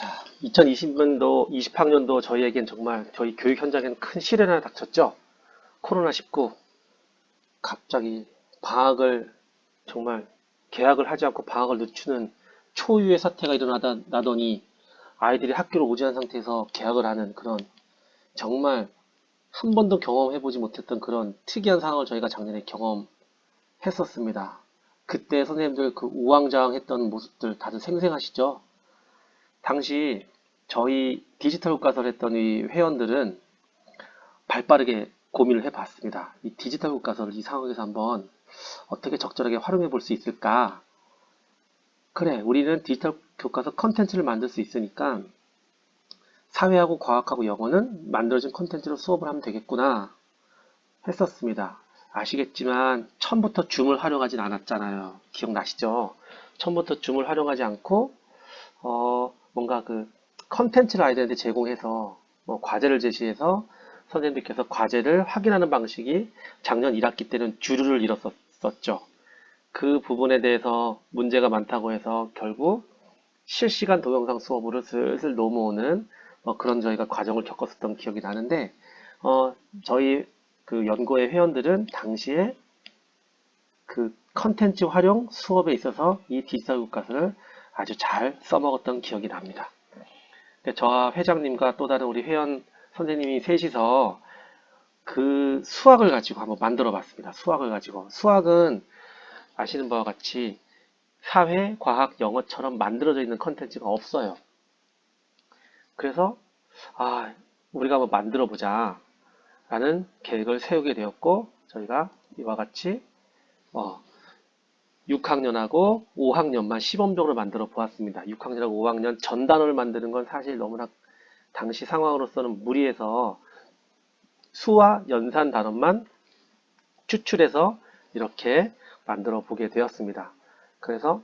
자, 2020년도, 20학년도 저희에겐 정말 저희 교육 현장에는 큰 시련이 하나 닥쳤죠. 코로나19. 갑자기 방학을 정말 개학을 하지 않고 방학을 늦추는 초유의 사태가 일어나더니 아이들이 학교를 오지 않은 상태에서 개학을 하는 그런 정말 한 번도 경험해보지 못했던 그런 특이한 상황을 저희가 작년에 경험했었습니다. 그때 선생님들 그 우왕좌왕했던 모습들 다들 생생하시죠? 당시 저희 디지털 교과서를 했던 이 회원들은 발빠르게 고민을 해봤습니다. 이 디지털 교과서를 이 상황에서 한번 어떻게 적절하게 활용해 볼 수 있을까? 그래, 우리는 디지털 교과서 컨텐츠를 만들 수 있으니까 사회하고 과학하고 영어는 만들어진 컨텐츠로 수업을 하면 되겠구나 했었습니다. 아시겠지만 처음부터 줌을 활용하진 않았잖아요. 기억나시죠? 처음부터 줌을 활용하지 않고 뭔가 그 컨텐츠를 아이들한테 제공해서 뭐 과제를 제시해서 선생님들께서 과제를 확인하는 방식이 작년 1학기 때는 주류를 이뤘었죠. 그 부분에 대해서 문제가 많다고 해서 결국 실시간 동영상 수업으로 슬슬 넘어오는 그런 저희가 과정을 겪었었던 기억이 나는데 저희 그 연구회 회원들은 당시에 그 컨텐츠 활용 수업에 있어서 이 디지털 교과서를 아주 잘 써먹었던 기억이 납니다. 저와 회장님과 또 다른 우리 회원 선생님이 셋이서 그 수학을 가지고 한번 만들어 봤습니다. 수학을 가지고. 수학은 아시는 바와 같이 사회, 과학, 영어처럼 만들어져 있는 컨텐츠가 없어요. 그래서 우리가 한번 만들어 보자 라는 계획을 세우게 되었고 저희가 이와 같이 6학년하고 5학년만 시범적으로 만들어 보았습니다. 6학년하고 5학년 전 단원을 만드는 건 사실 너무나 당시 상황으로서는 무리해서 수와 연산 단원만 추출해서 이렇게 만들어 보게 되었습니다. 그래서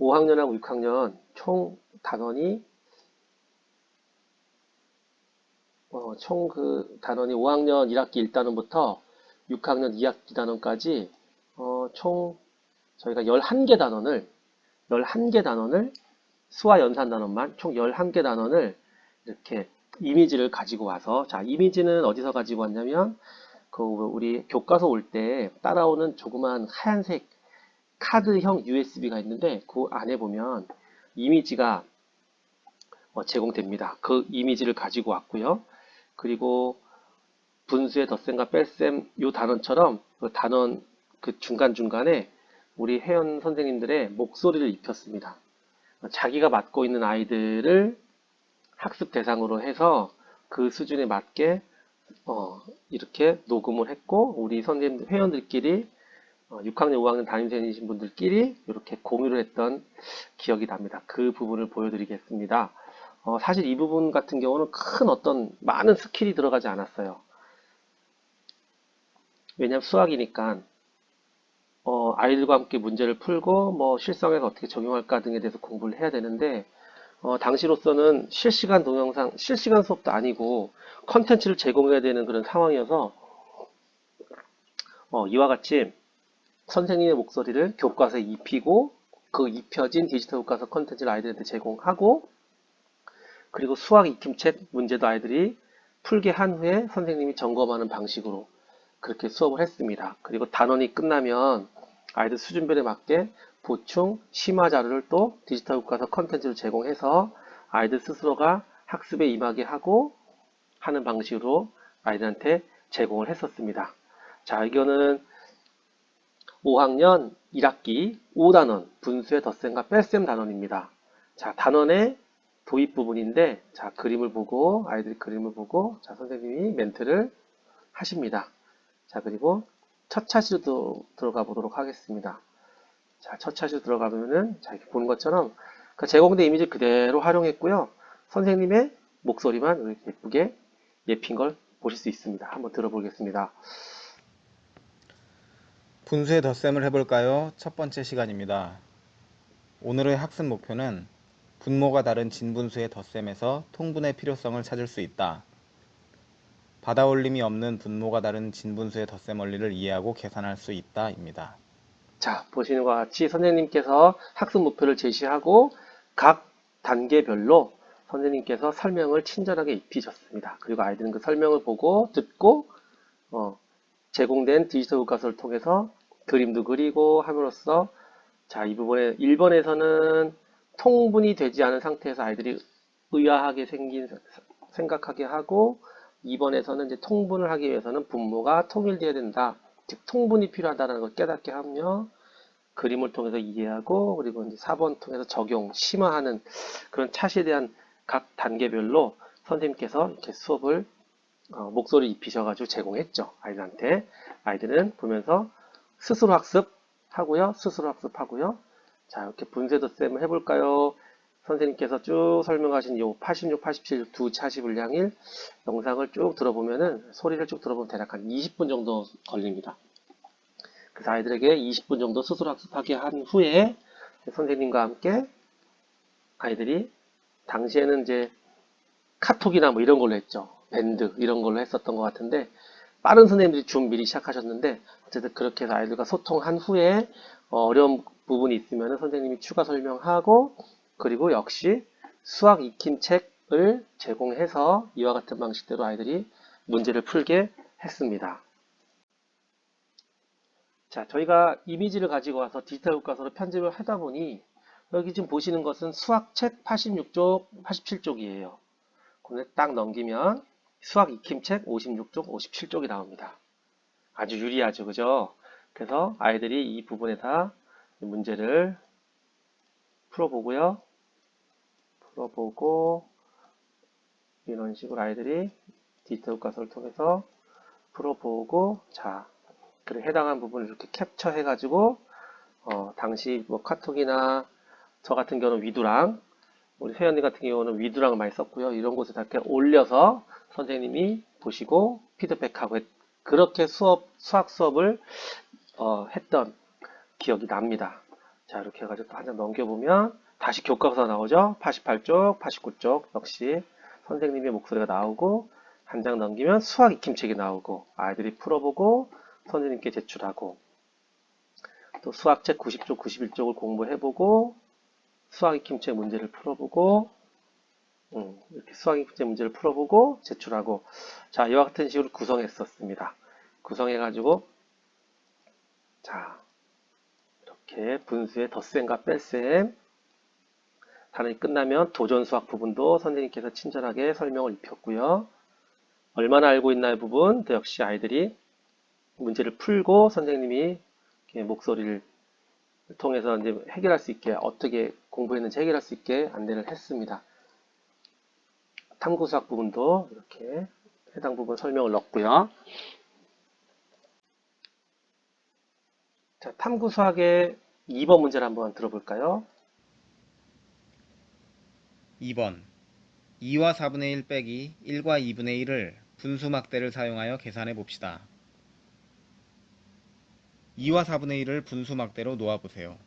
5학년하고 6학년 총 단원이 총 그 단원이 5학년 1학기 1단원부터 6학년 2학기 단원까지 총 저희가 11개 단원을 수와 연산 단원만 총 11개 단원을 이렇게 이미지를 가지고 와서 자, 이미지는 어디서 가지고 왔냐면 그 우리 교과서 올 때 따라오는 조그만 하얀색 카드형 USB가 있는데 그 안에 보면 이미지가 제공됩니다. 그 이미지를 가지고 왔고요. 그리고 분수의 덧셈과 뺄셈 요 단원처럼 그 단원 그 중간중간에 우리 회원 선생님들의 목소리를 입혔습니다. 자기가 맡고 있는 아이들을 학습 대상으로 해서 그 수준에 맞게 이렇게 녹음을 했고 우리 선생님 회원들끼리 6학년, 5학년 담임선생님이신 분들끼리 이렇게 공유를 했던 기억이 납니다. 그 부분을 보여드리겠습니다. 사실 이 부분 같은 경우는 큰 많은 스킬이 들어가지 않았어요. 왜냐하면 수학이니까 아이들과 함께 문제를 풀고 뭐 실성에서 어떻게 적용할까 등에 대해서 공부를 해야 되는데 당시로서는 실시간 동영상, 실시간 수업도 아니고 컨텐츠를 제공해야 되는 그런 상황이어서 이와 같이 선생님의 목소리를 교과서에 입히고 그 입혀진 디지털 교과서 컨텐츠를 아이들한테 제공하고 그리고 수학 익힘책 문제도 아이들이 풀게 한 후에 선생님이 점검하는 방식으로 그렇게 수업을 했습니다. 그리고 단원이 끝나면 아이들 수준별에 맞게 보충, 심화 자료를 또 디지털 교과서 컨텐츠를 제공해서 아이들 스스로가 학습에 임하게 하고 하는 방식으로 아이들한테 제공을 했었습니다. 자, 이거는 5학년 1학기 5단원 분수의 덧셈과 뺄셈 단원입니다. 자, 단원의 도입 부분인데 자, 그림을 보고 아이들이 그림을 보고 자, 선생님이 멘트를 하십니다. 자, 그리고 첫 차시로 들어가 보도록 하겠습니다. 자, 첫 차시로 들어가면은 자, 이렇게 보는 것처럼 그 제공된 이미지 그대로 활용했고요. 선생님의 목소리만 이렇게 예쁘게 예핀 걸 보실 수 있습니다. 한번 들어보겠습니다. 분수의 덧셈을 해볼까요? 첫 번째 시간입니다. 오늘의 학습 목표는 분모가 다른 진분수의 덧셈에서 통분의 필요성을 찾을 수 있다. 받아올림이 없는 분모가 다른 진분수의 덧셈 원리를 이해하고 계산할 수 있다 입니다. 자, 보시는 것 같이 선생님께서 학습 목표를 제시하고 각 단계별로 선생님께서 설명을 친절하게 입히셨습니다. 그리고 아이들은 그 설명을 보고 듣고 제공된 디지털 교과서를 통해서 그림도 그리고 함으로써 자, 이 부분에 1번에서는 통분이 되지 않은 상태에서 아이들이 의아하게 생각하게 하고 2번에서는 이제 통분을 하기 위해서는 분모가 통일되어야 된다. 즉 통분이 필요하다는 걸 깨닫게 하며 그림을 통해서 이해하고 그리고 이제 4번 통해서 적용, 심화하는 그런 차시에 대한 각 단계별로 선생님께서 이렇게 수업을 목소리 입히셔가지고 제공했죠. 아이들한테. 아이들은 보면서 스스로 학습하고요. 스스로 학습하고요. 자, 이렇게 분쇄 덧셈을 해볼까요? 선생님께서 쭉 설명하신 요 86, 87 두 차시 분량일 영상을 쭉 들어보면은 소리를 쭉 들어보면 대략 한 20분 정도 걸립니다. 그래서 아이들에게 20분 정도 스스로 학습하게 한 후에 선생님과 함께 아이들이 당시에는 이제 카톡이나 뭐 이런 걸로 했죠. 밴드 이런 걸로 했었던 것 같은데 빠른 선생님들이 좀 미리 시작하셨는데 어쨌든 그렇게 해서 아이들과 소통한 후에 어려운 부분이 있으면 선생님이 추가 설명하고 그리고 역시 수학 익힘 책을 제공해서 이와 같은 방식대로 아이들이 문제를 풀게 했습니다. 자, 저희가 이미지를 가지고 와서 디지털 교과서로 편집을 하다 보니 여기 지금 보시는 것은 수학책 86쪽, 87쪽이에요. 그걸 딱 넘기면 수학 익힘책 56쪽, 57쪽이 나옵니다. 아주 유리하죠, 그죠? 그래서 아이들이 이 부분에다 문제를 풀어보고요. 풀어보고 이런 식으로 아이들이 디지털 교과서를 통해서 풀어보고 자, 그 해당한 부분을 이렇게 캡처해가지고 당시 뭐 카톡이나 저 같은 경우는 위두랑 우리 세연이 같은 경우는 위두랑을 많이 썼고요. 이런 곳에 다 이렇게 올려서 선생님이 보시고 피드백하고 그렇게 수학 수업을 했던 기억이 납니다. 자, 이렇게 해가지고 한 장 넘겨보면 다시 교과서 나오죠. 88쪽, 89쪽 역시 선생님의 목소리가 나오고 한 장 넘기면 수학 익힘책이 나오고 아이들이 풀어보고 선생님께 제출하고 또 수학책 90쪽, 91쪽을 공부해보고 수학 익힘책 문제를 풀어보고 이렇게 수학 익힘책 문제를 풀어보고 제출하고 자, 이와 같은 식으로 구성했었습니다. 구성해가지고 자, 이렇게 분수의 덧셈과 뺄셈 단원이 끝나면 도전 수학 부분도 선생님께서 친절하게 설명을 입혔고요. 얼마나 알고 있나요 부분도 역시 아이들이 문제를 풀고 선생님이 목소리를 통해서 이제 해결할 수 있게 어떻게 공부했는지 해결할 수 있게 안내를 했습니다. 탐구수학 부분도 이렇게 해당 부분 설명을 넣었고요. 자, 탐구수학의 2번 문제를 한번 들어볼까요? 2번 2와 4분의 1 빼기 1과 2분의 1을 분수막대를 사용하여 계산해 봅시다. 2와 4분의 1을 분수막대로 놓아보세요.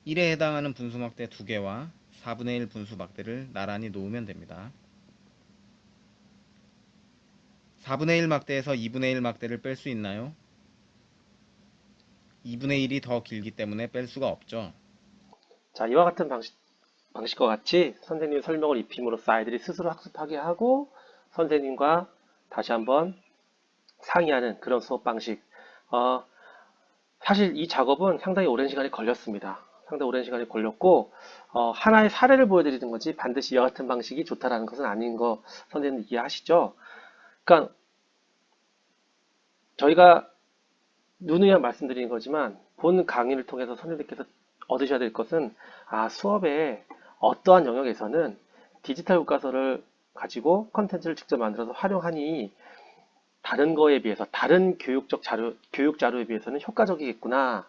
1에 해당하는 분수막대 2개와 4분의 1 분수막대를 나란히 놓으면 됩니다. 4분의 1 막대에서 2분의 1 막대를 뺄 수 있나요? 2분의 1이 더 길기 때문에 뺄 수가 없죠. 자, 이와 같은 방식과 같이 선생님 설명을 입힘으로써 아이들이 스스로 학습하게 하고 선생님과 다시 한번 상의하는 그런 수업 방식. 사실 이 작업은 상당히 오랜 시간이 걸렸습니다. 상당히 오랜 시간이 걸렸고 하나의 사례를 보여드리는 거지 반드시 이와 같은 방식이 좋다라는 것은 아닌 거 선생님 이해하시죠? 그러니까 저희가 누누이 말씀드리는 거지만 본 강의를 통해서 선생님께서 얻으셔야 될 것은 수업에 어떠한 영역에서는 디지털 교과서를 가지고 컨텐츠를 직접 만들어서 활용하니 다른 거에 비해서 다른 교육 자료에 비해서는 효과적이겠구나.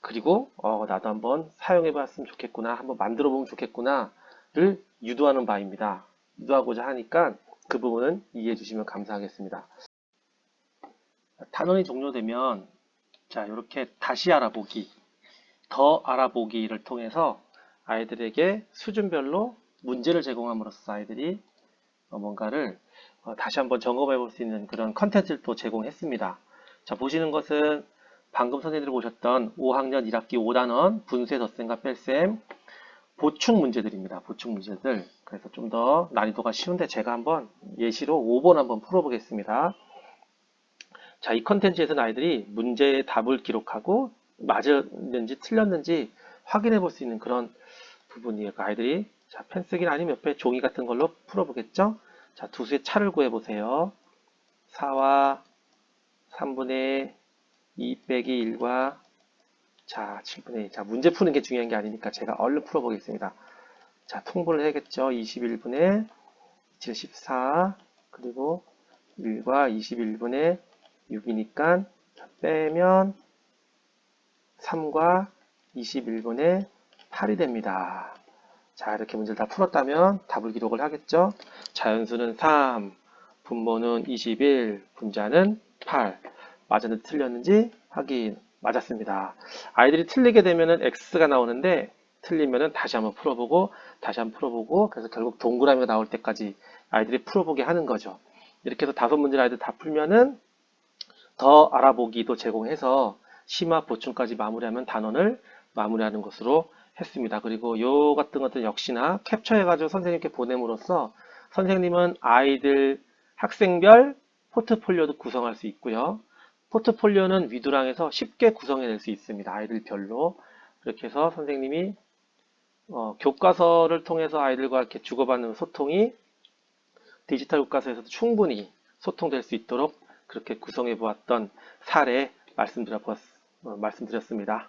그리고 나도 한번 사용해 봤으면 좋겠구나. 한번 만들어 보면 좋겠구나를 유도하는 바입니다. 유도하고자 하니까 그 부분은 이해해 주시면 감사하겠습니다. 단원이 종료되면 자, 이렇게 다시 알아보기, 더 알아보기를 통해서 아이들에게 수준별로 문제를 제공함으로써 아이들이 뭔가를 다시 한번 점검해 볼 수 있는 그런 컨텐츠를 또 제공했습니다. 자, 보시는 것은 방금 선생님들이 보셨던 5학년 1학기 5단원 분수의 덧셈과 뺄셈 보충 문제들입니다. 보충 문제들. 그래서 좀 더 난이도가 쉬운데 제가 한번 예시로 5번 한번 풀어보겠습니다. 자, 이 컨텐츠에서는 아이들이 문제의 답을 기록하고 맞았는지 틀렸는지 확인해 볼 수 있는 그런 부분이에요. 그 아이들이 자, 펜쓰기나 아니면 옆에 종이 같은 걸로 풀어보겠죠? 자, 두 수의 차를 구해보세요. 4와 3분의 2 빼기 1과 자, 7분의 2. 자, 문제 푸는 게 중요한 게 아니니까 제가 얼른 풀어보겠습니다. 자, 통분을 해야겠죠. 21분의 74 그리고 1과 21분의 6이니까 빼면 3과 21분의 8이 됩니다. 자, 이렇게 문제를 다 풀었다면 답을 기록을 하겠죠. 자연수는 3, 분모는 21, 분자는 8. 맞았는지 틀렸는지 확인. 맞았습니다. 아이들이 틀리게 되면은 X가 나오는데 틀리면은 다시 한번 풀어보고 다시 한번 풀어보고 그래서 결국 동그라미가 나올 때까지 아이들이 풀어보게 하는 거죠. 이렇게 해서 5문제를 아이들 다 풀면은 더 알아보기도 제공해서 심화 보충까지 마무리하면 단원을 마무리하는 것으로 했습니다. 그리고 요 같은 것들 역시나 캡처해가지고 선생님께 보냄으로써 선생님은 아이들 학생별 포트폴리오도 구성할 수 있고요. 포트폴리오는 위두랑에서 쉽게 구성해낼 수 있습니다. 아이들별로. 그렇게 해서 선생님이 교과서를 통해서 아이들과 이렇게 주고받는 소통이 디지털 교과서에서도 충분히 소통될 수 있도록 그렇게 구성해 보았던 사례 말씀드렸습니다.